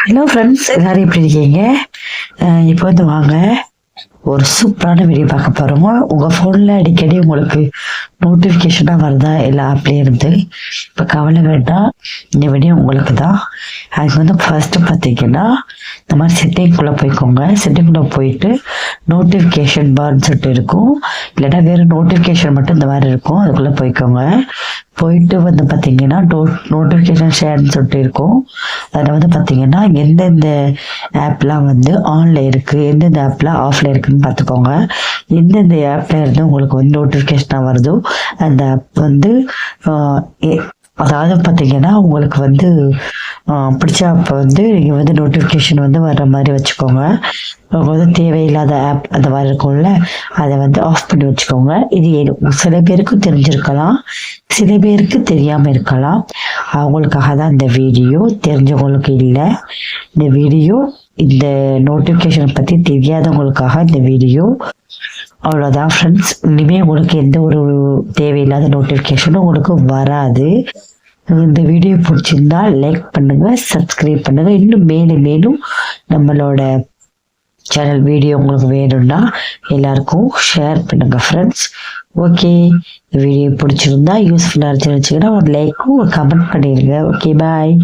Hello friends, எல்லாரும் எப்படி இருக்கீங்க? இப்போ வந்து வாங்க ஒரு சூப்பரான வீடியோ பார்க்க போகிறோம். உங்கள் ஃபோனில் அடிக்கடி உங்களுக்கு நோட்டிஃபிகேஷனாக வருதா எல்லா ஆப்லேயும் இருந்து? இப்போ கவலை வேண்டாம், இந்த வீடியோ உங்களுக்கு தான். அதுக்கு வந்து ஃபர்ஸ்ட்டு பார்த்தீங்கன்னா இந்த மாதிரி செட்டிங்குள்ளே போய்க்கோங்க. செட்டிங்குள்ளே போயிட்டு நோட்டிஃபிகேஷன் பார்னு சொல்லிட்டு இருக்கும், இல்லைன்னா வேறு நோட்டிஃபிகேஷன் மட்டும் இந்த மாதிரி இருக்கும், அதுக்குள்ளே போய்க்கோங்க. போயிட்டு வந்து பார்த்தீங்கன்னா நோட்டிஃபிகேஷன் ஷேர்னு சொல்லிட்டு இருக்கும். அதில் வந்து பார்த்தீங்கன்னா எந்தெந்த ஆப்லாம் வந்து ஆனில் இருக்குது, எந்தெந்த ஆப்லாம் ஆஃபில் இருக்குதுன்னு பார்த்துக்கோங்க. எந்தெந்த ஆப்பில் இருந்து உங்களுக்கு வந்து நோட்டிஃபிகேஷனாக வருதோ அந்த ஆப் வந்து அதாவது பார்த்தீங்கன்னா உங்களுக்கு வந்து பிடிச்ச ஆப்பை வந்து நீங்கள் வந்து நோட்டிஃபிகேஷன் வந்து வர்ற மாதிரி வச்சுக்கோங்க. உங்களுக்கு வந்து தேவையில்லாத ஆப் அந்த மாதிரி இருக்கும்ல, அதை வந்து ஆஃப் பண்ணி வச்சுக்கோங்க. இது சில பேருக்கு தெரிஞ்சிருக்கலாம், சில பேருக்கு தெரியாமல் இருக்கலாம். அவங்களுக்காக தான் இந்த வீடியோ, தெரிஞ்சவங்களுக்கு இல்லை. இந்த வீடியோ இந்த நோட்டிஃபிகேஷன் பற்றி தெரியாதவங்களுக்காக இந்த வீடியோ. அவ்வளோதான் ஃப்ரெண்ட்ஸ். இனிமேல் உங்களுக்கு எந்த ஒரு தேவையில்லாத நோட்டிஃபிகேஷனும் உங்களுக்கு வராது. இந்த வீடியோ பிடிச்சிருந்தா லைக் பண்ணுங்கள், சப்ஸ்கிரைப் பண்ணுங்கள். இன்னும் மேலும் மேலும் நம்மளோட சேனல் வீடியோ உங்களுக்கு வேணும்னா எல்லாருக்கும் ஷேர் பண்ணுங்கள் ஃப்ரெண்ட்ஸ். ஓகே, வீடியோ பிடிச்சிருந்தா யூஸ்ஃபுல்லாக இருந்துச்சுன்னா ஒரு லைக்கும் ஒரு கமெண்ட் பண்ணிடுங்க. ஓகே, பாய்.